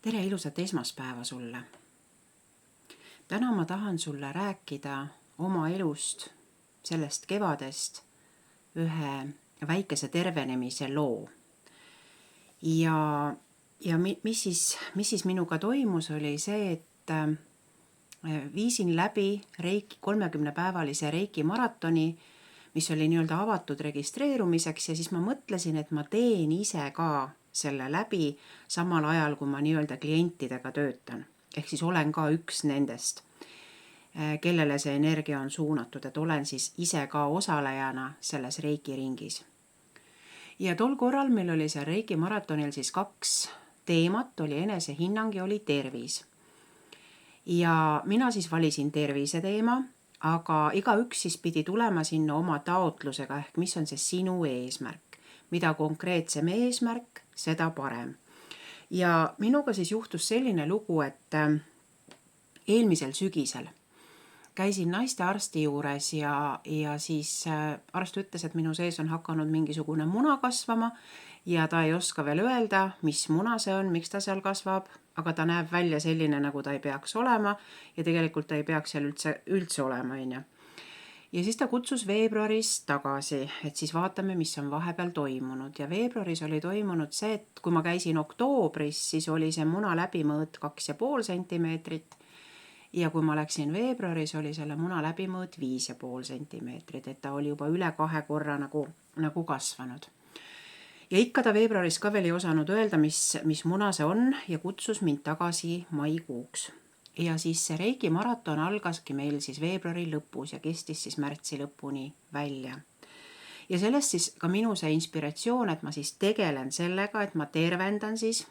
Tere ilusat esmaspäeva sulle. Täna ma tahan sulle rääkida oma elust, sellest kevadest, ühe väikese tervenemise loo. Ja mis siis minuga toimus, oli see, et viisin läbi 30-päevalise Reiki maratoni, mis oli nii-öelda avatud registreerumiseks, ja siis ma mõtlesin, et ma teen ise ka selle läbi samal ajal, kui ma nii-öelda klientidega töötan. Ehk siis olen ka üks nendest, kellele see energia on suunatud, et olen siis ise ka osalejana selles Reiki ringis. Ja tol korral meil oli see Reiki maratonil siis 2 teemat, oli enesehinnang ja oli tervis. Ja mina siis valisin tervise teema, aga igaüks siis pidi tulema sinna oma taotlusega, ehk mis on see sinu eesmärk. Mida konkreetsem eesmärk, seda parem. Ja minuga siis juhtus selline lugu, et eelmisel sügisel käisin naistearsti juures ja siis arst ütles, et minu sees on hakanud mingisugune muna kasvama ja ta ei oska veel öelda, mis muna see on, miks ta seal kasvab, aga ta näeb välja selline, nagu ta ei peaks olema ja tegelikult ta ei peaks seal üldse olema. Ja siis ta kutsus veebruaris tagasi, et siis vaatame, mis on vahepeal toimunud. Ja veebruaris oli toimunud see, et kui ma käisin oktoobris, siis oli see muna läbimõõt 2,5 sentimeetrit. Ja kui ma läksin veebruaris, oli selle muna läbimõõt 5,5 sentimeetrit, et ta oli juba üle 2 korra nagu kasvanud. Ja ikka ta veebruaris ka veel ei osanud öelda, mis muna see on, ja kutsus mind tagasi maikuuks. Ja siis see Reiki maraton algaski meil siis veebruari lõpus ja kestis siis märtsi lõpuni välja. Ja sellest siis ka minu see inspiratsioon, et ma siis tegelen sellega, et ma tervendan siis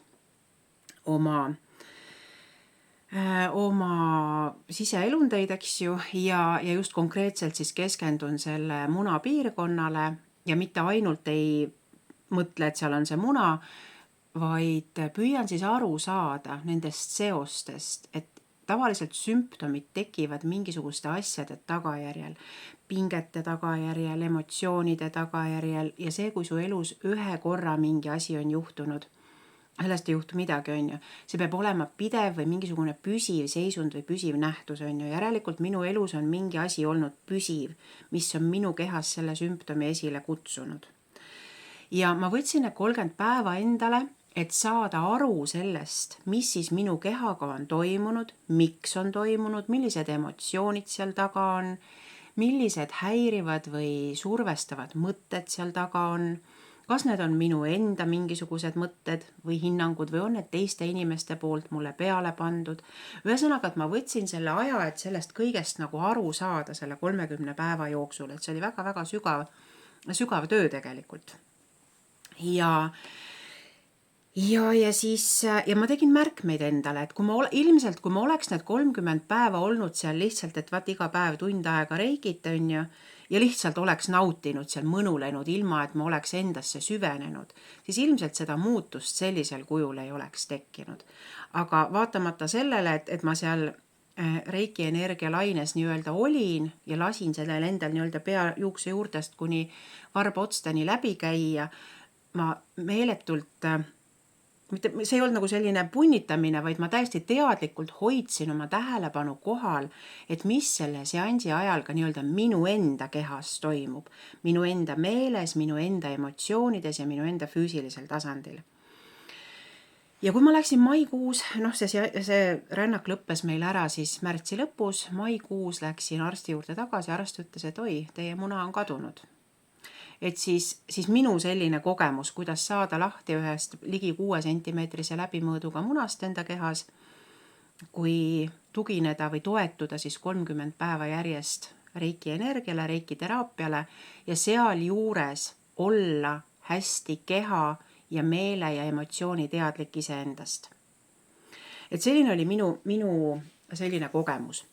oma siseelundeid, eks ju, ja just konkreetselt siis keskendun selle muna piirkonnale ja mitte ainult ei mõtle, et seal on see muna, vaid püüan siis aru saada nendest seostest, et tavaliselt sümptomid tekivad mingisuguste asjade tagajärjel, pingete tagajärjel, emotsioonide tagajärjel ja see, kui su elus ühe korra mingi asi on juhtunud, sellest ei juhtu midagi, on ju. See peab olema pidev või mingisugune püsiv seisund või püsiv nähtus, on ju. Järelikult minu elus on mingi asi olnud püsiv, mis on minu kehas selle sümptomi esile kutsunud. Ja ma võtsin need 30 päeva endale, et saada aru sellest, mis siis minu kehaga on toimunud, miks on toimunud, millised emotsioonid seal taga on, millised häirivad või survestavad mõtted seal taga on, kas need on minu enda mingisugused mõtted või hinnangud või on need teiste inimeste poolt mulle peale pandud. Ühesõnaga, et ma võtsin selle aja, et sellest kõigest nagu aru saada selle 30 päeva jooksul, et see oli väga-väga sügav töö tegelikult. Ja ma tegin märkmeid endale, et kui ma oleks need 30 päeva olnud seal lihtsalt, et iga päev tund aega reikit, on ju, ja lihtsalt oleks nautinud seal mõnulenud, ilma et ma oleks endasse süvenenud, siis ilmselt seda muutust sellisel kujul ei oleks tekkinud. Aga vaatamata sellele, et ma seal Reiki energialaines nii-öelda olin ja lasin sellel endal nii-öelda pea juukse juurtest kuni varbaotsteni läbi käia, ma meeletult, see ei olnud nagu selline punnitamine, vaid ma täiesti teadlikult hoidsin oma tähelepanu kohal, et mis selle seansi ajal ka nii-öelda minu enda kehas toimub, minu enda meeles, minu enda emotsioonides ja minu enda füüsilisel tasandil. Ja kui ma läksin maikuus, see rännak lõppes meil ära siis märtsi lõpus, maikuus läksin arsti juurde tagasi, arst ütles, et oi, teie muna on kadunud. Et siis minu selline kogemus, kuidas saada lahti ühest ligi 6 sentimeetrise läbimõõduga munast enda kehas, kui tugineda või toetuda siis 30 päeva järjest Reiki energiale, Reiki teraapiale ja seal juures olla hästi keha ja meele ja emotsiooni teadlik iseendast. Et selline oli minu selline kogemus.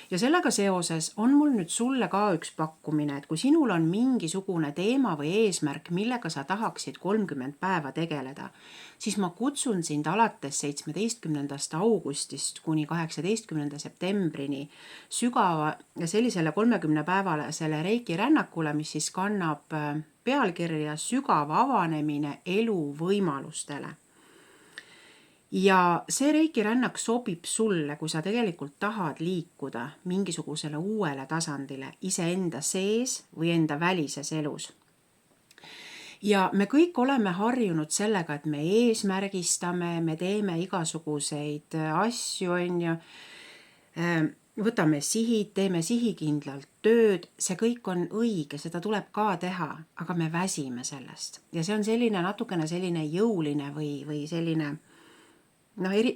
Ja sellega seoses on mul nüüd sulle ka üks pakkumine, et kui sinul on mingisugune teema või eesmärk, millega sa tahaksid 30 päeva tegeleda, siis ma kutsun sind alates 17. augustist kuni 18. septembrini sügava sellisele 30 päevale selle Reiki rännakule, mis siis kannab pealkirja sügav avanemine elu võimalustele. Ja see reiki rännak sobib sulle, kui sa tegelikult tahad liikuda mingisugusele uuele tasandile iseenda sees või enda välises elus. Ja me kõik oleme harjunud sellega, et me eesmärgistame, me teeme igasuguseid asju, on ju, võtame sihid, teeme sihikindlalt tööd, see kõik on õige, seda tuleb ka teha, aga me väsime sellest. Ja see on selline natukene selline jõuline või selline,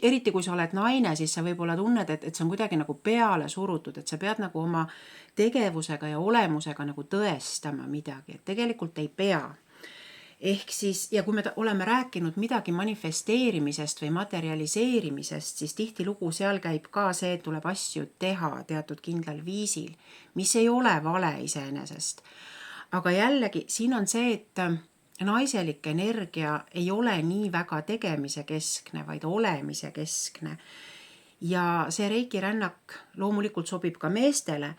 eriti kui sa oled naine, siis sa võib-olla tunned, et see on kuidagi nagu peale surutud, et sa pead nagu oma tegevusega ja olemusega nagu tõestama midagi, et tegelikult ei pea. Ehk siis, ja kui me oleme rääkinud midagi manifesteerimisest või materialiseerimisest, siis tihtilugu seal käib ka see, et tuleb asju teha teatud kindlal viisil, mis ei ole vale iseenesest. Aga jällegi, siin on see, et naiselik energia ei ole nii väga tegemise keskne, vaid olemise keskne. Ja see reiki rännak loomulikult sobib ka meestele,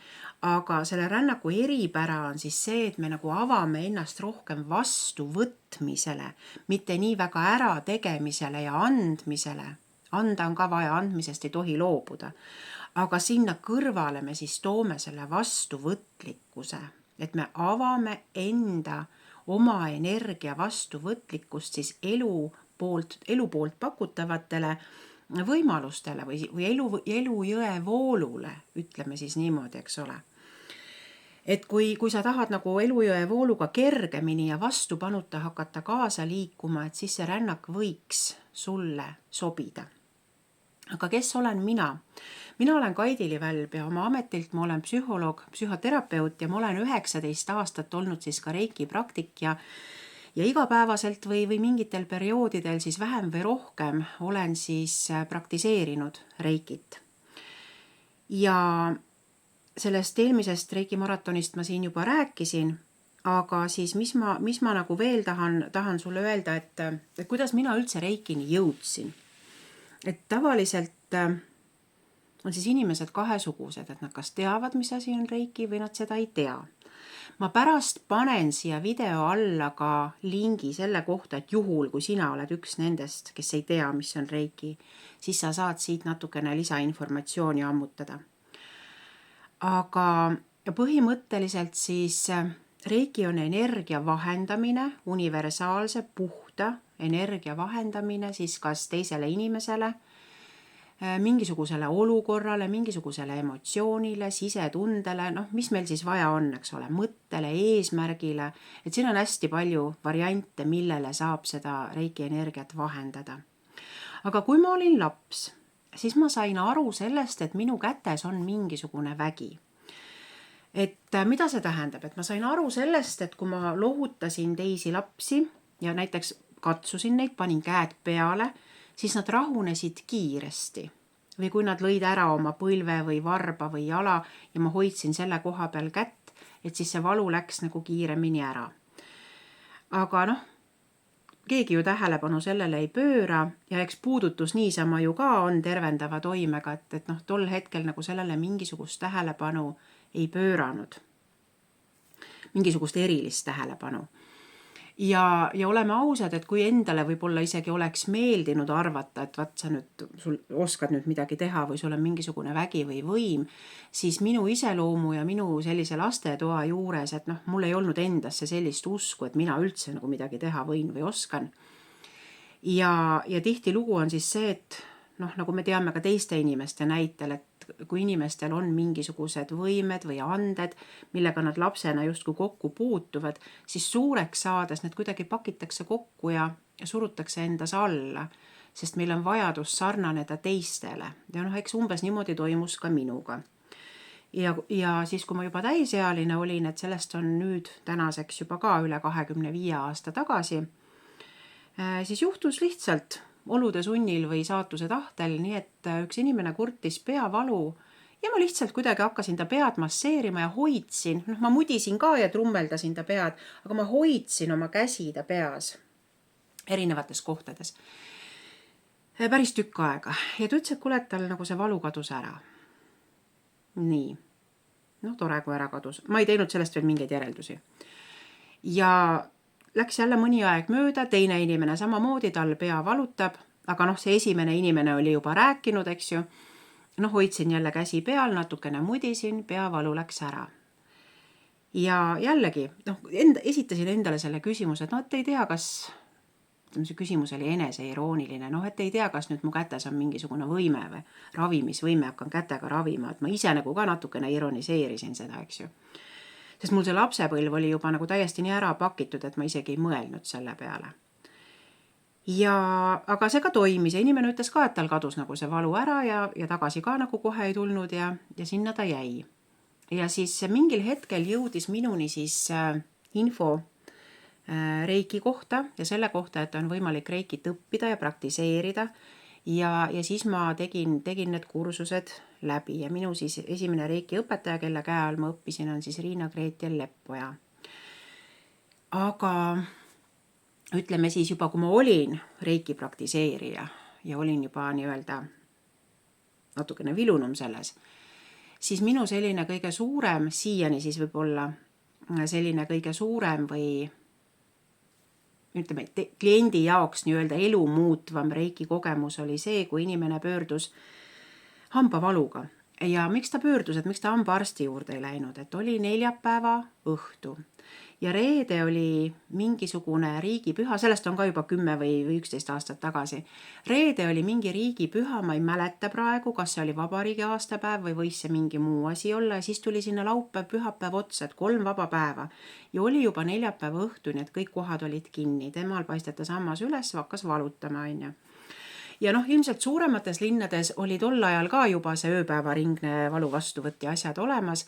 aga selle rännaku eripära on siis see, et me nagu avame ennast rohkem vastuvõtmisele, mitte nii väga ära tegemisele ja andmisele. Anda on ka vaja, andmisest ei tohi loobuda. Aga sinna kõrvale me siis toome selle vastuvõtlikkuse, et me avame enda oma energia vastuvõtlikkust siis elu poolt pakutavatele võimalustele või elujõe voolule, ütleme siis niimoodi, eks ole. Et kui sa tahad nagu elujõe vooluga kergemini ja vastupanuta hakata kaasa liikuma, et siis see rännak võiks sulle sobida. Aga kes olen mina? Mina olen Kaidili Välb ja oma ametilt ma olen psühholoog, psühhoterapeut ja ma olen 19 aastat olnud siis ka reiki praktik ja igapäevaselt või mingitel perioodidel siis vähem või rohkem olen siis praktiseerinud reikit. Ja sellest eelmisest reiki maratonist ma siin juba rääkisin, aga siis mis ma nagu veel tahan sulle öelda, et kuidas mina üldse reikini jõudsin. Et tavaliselt on siis inimesed kahesugused, et nad kas teavad, mis asi on reiki või nad seda ei tea. Ma pärast panen siia video alla ka lingi selle kohta, et juhul, kui sina oled üks nendest, kes ei tea, mis on reiki, siis sa saad siit natukene lisainformatsiooni ammutada. Aga põhimõtteliselt siis reiki on energia vahendamine, universaalse, puhta energia vahendamine siis kas teisele inimesele, mingisugusele olukorrale, mingisugusele emotsioonile, sisetundele, mis meil siis vaja on, eks ole, mõttele, eesmärgile, et siin on hästi palju variante, millele saab seda reiki energiat vahendada. Aga kui ma olin laps, siis ma sain aru sellest, et minu kätes on mingisugune vägi. Et mida see tähendab? Et ma sain aru sellest, et kui ma lohutasin teisi lapsi ja näiteks katsusin neid, panin käed peale, siis nad rahunesid kiiresti. Või kui nad lõid ära oma põlve või varba või jala ja ma hoidsin selle koha peal kätt, et siis see valu läks nagu kiiremini ära. Aga keegi ju tähelepanu sellele ei pööra ja eks puudutus niisama ju ka on tervendava toimega, et tol hetkel nagu sellele mingisugust tähelepanu ei pööranud. Mingisugust erilist tähelepanu. Ja oleme ausad, et kui endale võib-olla isegi oleks meeldinud arvata, et sa sul oskad nüüd midagi teha või sul on mingisugune vägi või võim, siis minu iseloomu ja minu sellise lastetoa juures, et mul ei olnud endasse sellist usku, et mina üldse nagu midagi teha võin või oskan. Ja tihtilugu on siis see, et nagu me teame ka teiste inimeste näitel, et kui inimestel on mingisugused võimed või anded, millega nad lapsena justkui kokku puutuvad, siis suureks saades need kuidagi pakitakse kokku ja surutakse endas alla, sest meil on vajadus sarnaneda teistele. Ja eks umbes niimoodi toimus ka minuga. Ja siis, kui ma juba täisealine olin, et sellest on nüüd tänaseks juba ka üle 25 aasta tagasi, siis juhtus lihtsalt olude sunnil või saatuse tahtel, nii et üks inimene kurtis peavalu ja ma lihtsalt kuidagi hakkasin ta pead masseerima ja hoidsin, ma mudisin ka ja trummeldasin ta pead, aga ma hoidsin oma käsi ta peas erinevates kohtades päris tükk aega ja ta ütles, et kuule, et tal nagu see valu kadus ära. Nii, tore, kui ära kadus. Ma ei teinud sellest veel mingeid järeldusi. Ja läks jälle mõni aeg mööda, teine inimene samamoodi, tal pea valutab aga noh, see esimene inimene oli juba rääkinud, eks ju. Noh, hoidsin jälle käsi peal, natukene mudisin, peavalu läks ära. Ja jällegi, noh, esitasin endale selle küsimuse, et no, et ei tea, kas, see küsimus oli eneseirooniline, noh, et ei tea, kas nüüd mu kätes on mingisugune võime või ravimisvõime, hakkan kätega ravima, et ma ise nagu ka natukene ironiseerisin seda, eks ju. Sest mul see lapsepõlv oli juba nagu täiesti nii ära pakitud, et ma isegi ei mõelnud selle peale. Ja, aga see ka toimis ja inimene ütles ka, et tal kadus nagu see valu ära ja tagasi ka nagu kohe ei tulnud ja sinna ta jäi. Ja siis mingil hetkel jõudis minuni siis info reiki kohta ja selle kohta, et on võimalik reikit õppida ja praktiseerida. Ja siis ma tegin need kursused läbi ja minu siis esimene reiki õpetaja, kelle käe all ma õppisin, on siis Riina-Gretel Leppoja. Aga ütleme siis juba, kui ma olin reiki praktiseerija ja olin juba nii-öelda natukene vilunum selles, siis minu selline kõige suurem, siiani siis võib-olla selline kõige suurem või ütleme, kliendi jaoks nii-öelda elu muutvam reiki kogemus oli see, kui inimene pöördus hambavaluga. Ja miks ta pöördus, et miks ta hambaarsti juurde ei läinud, et oli neljapäeva õhtu. Ja reede oli mingisugune riigipüha, sellest on ka juba 10 või 11 aastat tagasi. Reede oli mingi riigipüha, ma ei mäleta praegu, kas see oli vabariigi aastapäev või võis see mingi muu asi olla. Ja siis tuli sinna laupäev, pühapäev otsa, et 3 vaba päeva. Ja oli juba neljapäeva õhtuni, et kõik kohad olid kinni. Temal paistetas hammas üles, hakkas valutama, on ju. Ja noh, ilmselt suuremates linnades oli tol ajal ka juba see ööpäevaringne valu vastuvõtt ja asjad olemas.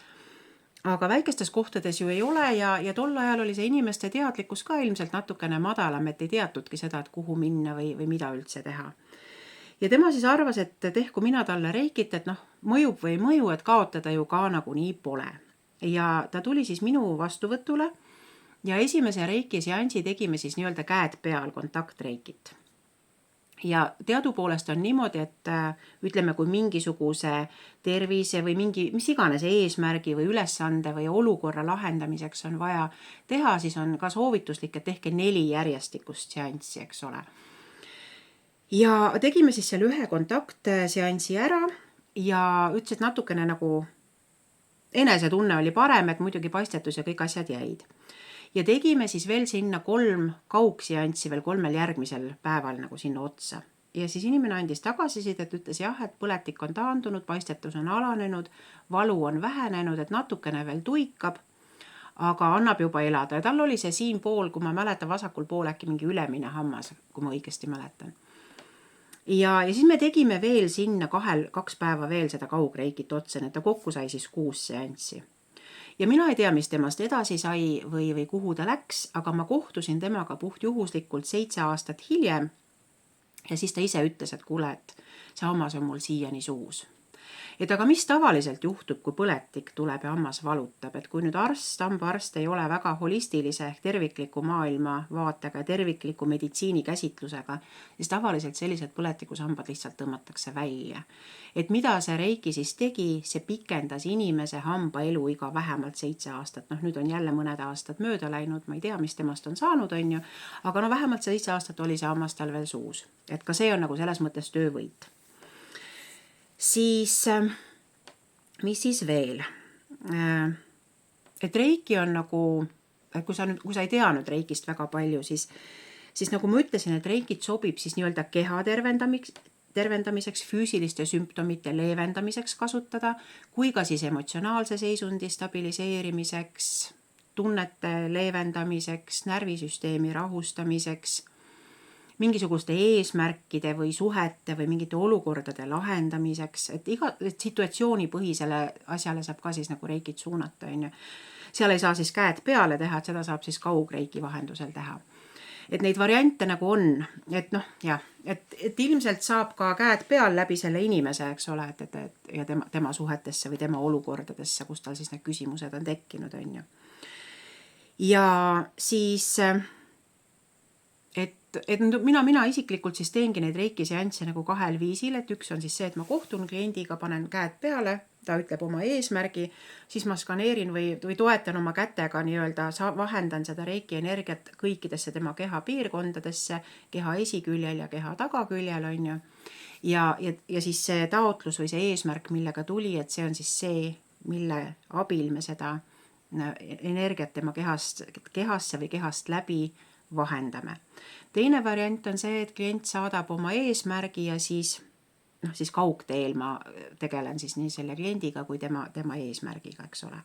Aga väikestes kohtades ju ei ole ja tol ajal oli see inimeste teadlikkus ka ilmselt natukene madalam, et ei teatudki seda, et kuhu minna või mida üldse teha. Ja tema siis arvas, et tehku mina talle reikit, et noh, mõjub või ei mõju, et kaotada ju ka nagu nii pole. Ja ta tuli siis minu vastuvõtule ja esimese reiki seansi tegime siis nii-öelda käed peal kontaktreikit. Ja teadupoolest on niimoodi, et ütleme, kui mingisuguse tervise või mingi, mis iganes eesmärgi või ülesande või olukorra lahendamiseks on vaja teha, siis on ka soovituslik, et tehke 4 järjestikust seanssi, eks ole. Ja tegime siis seal 1 kontaktseansi ära ja ütles, et natukene nagu enesetunne oli parem, et muidugi paistetus ja kõik asjad jäid. Ja tegime siis veel sinna 3 kaugseanssi veel 3 järgmisel päeval nagu sinna otsa. Ja siis inimene andis tagasisidet, ütles jah, et põletik on taandunud, paistetus on alanenud, valu on vähenenud, et natukene veel tuikab, aga annab juba elada. Ja tal oli see siin pool, kui ma mäletan, vasakul pool äkki mingi ülemine hammas, kui ma õigesti mäletan. Ja siis me tegime veel sinna 2 päeva veel seda kaugreikit otsa, et ta kokku sai siis 6 seanssi. Ja mina ei tea, mis temast edasi sai või kuhu ta läks, aga ma kohtusin temaga puhtjuhuslikult 7 aastat hiljem ja siis ta ise ütles, et kuule, et see hammas on mul siiani suus. Et aga mis tavaliselt juhtub, kui põletik tuleb ja hammas valutab, et kui nüüd hambaarst ei ole väga holistilise ehk tervikliku maailma vaatega ja tervikliku meditsiini käsitlusega, siis tavaliselt sellised põletikus hambad lihtsalt tõmmatakse välja. Et mida see reiki siis tegi, see pikendas inimese hamba eluiga vähemalt 7 aastat. Noh, nüüd on jälle mõned aastad mööda läinud, ma ei tea, mis temast on saanud, on ju, aga no vähemalt 7 aastat oli see hammas tal veel suus. Et ka see on nagu selles mõttes töövõit. Siis, mis siis veel? Et reiki on nagu, kui sa ei tea nüüd reikist väga palju, siis nagu ma ütlesin, et reikit sobib siis nii-öelda keha tervendamiseks, füüsiliste sümptomite leevendamiseks kasutada, kui ka siis emotsionaalse seisundi stabiliseerimiseks, tunnete leevendamiseks, närvisüsteemi rahustamiseks, mingisuguste eesmärkide või suhete või mingite olukordade lahendamiseks, et situatsioonipõhisele asjale saab ka siis nagu reikit suunata, on ju. Seal ei saa siis käed peale teha, et seda saab siis kaugreiki vahendusel teha. Et neid variante nagu on, et noh, jah, et ilmselt saab ka käed peal läbi selle inimese, eks ole, ja tema suhetesse või tema olukordadesse, kus tal siis need küsimused on tekkinud, on ju. Ja siis, et mina isiklikult siis teengi neid reiki seansse nagu 2 viisil, et üks on siis see, et ma kohtun kliendiga, panen käed peale, ta ütleb oma eesmärgi, siis ma skaneerin või toetan oma kätega nii-öelda, vahendan seda reiki energiat kõikidesse tema keha piirkondadesse, keha esiküljel ja keha tagaküljel, on ju. Ja siis see taotlus või see eesmärk, millega tuli, et see on siis see, mille abil me seda energiat tema kehasse või kehast läbi vahendame. Teine variant on see, et klient saadab oma eesmärgi ja siis kaugteel ma tegelen siis nii selle kliendiga kui tema eesmärgiga, eks ole.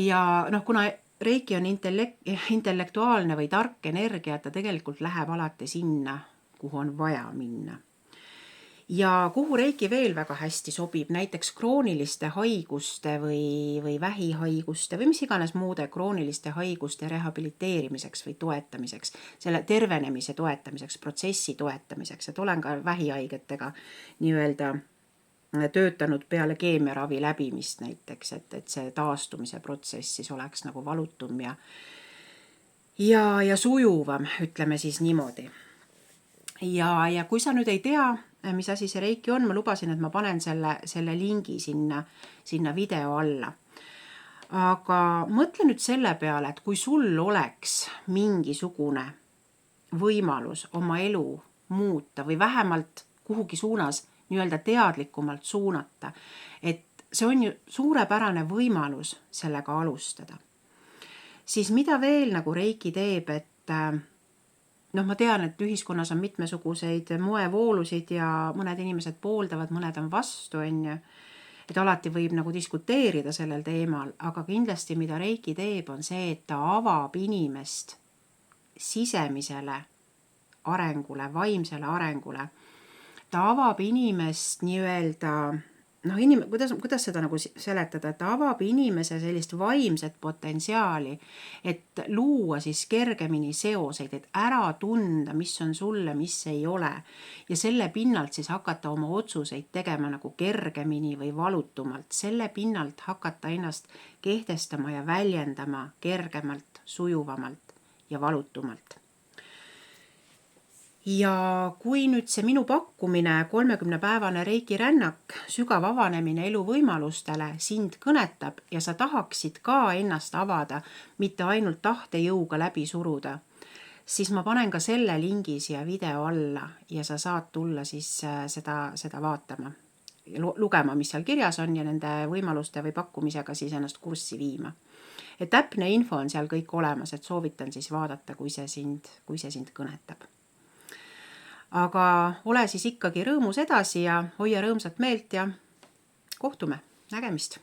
Ja kuna reiki on intellektuaalne või tark energia, ta tegelikult läheb alati sinna, kuhu on vaja minna. Ja kuhu reiki veel väga hästi sobib, näiteks krooniliste haiguste või vähihaiguste või mis iganes muude krooniliste haiguste rehabiliteerimiseks või toetamiseks, selle tervenemise toetamiseks, protsessi toetamiseks, et olen ka vähihaigetega nii-öelda töötanud peale keemiaravi läbimist näiteks, et see taastumise protsess siis oleks nagu valutum ja sujuvam, ütleme siis niimoodi. Ja kui sa nüüd ei tea, mis asi see reiki on, ma lubasin, et ma panen selle lingi sinna video alla. Aga mõtle nüüd selle peale, et kui sul oleks mingisugune võimalus oma elu muuta või vähemalt kuhugi suunas nii-öelda teadlikumalt suunata, et see on ju suurepärane võimalus sellega alustada. Siis mida veel nagu reiki teeb, et ma tean, et ühiskonnas on mitmesuguseid moevoolusid ja mõned inimesed pooldavad, mõned on vastu, on ju. Et alati võib nagu diskuteerida sellel teemal, aga kindlasti mida reiki teeb on see, et ta avab inimest sisemisele arengule, vaimsele arengule. Ta avab inimest nii-öelda, kuidas seda nagu seletada, et ta avab inimese sellist vaimset potentsiaali, et luua siis kergemini seoseid, et ära tunda, mis on sulle, mis ei ole. Ja selle pinnalt siis hakata oma otsuseid tegema nagu kergemini või valutumalt. Selle pinnalt hakata ennast kehtestama ja väljendama kergemalt, sujuvamalt ja valutumalt. Ja kui nüüd see minu pakkumine 30-päevane reiki rännak, sügav avanemine elu võimalustele sind kõnetab ja sa tahaksid ka ennast avada, mitte ainult tahtejõuga läbi suruda, siis ma panen ka selle lingi siia video alla ja sa saad tulla siis seda vaatama, lugema, mis seal kirjas on ja nende võimaluste või pakkumisega siis ennast kurssi viima. Et täpne info on seal kõik olemas, et soovitan siis vaadata, kui see sind kõnetab. Aga ole siis ikkagi rõõmus edasi ja hoia rõõmsat meelt ja kohtume, nägemist!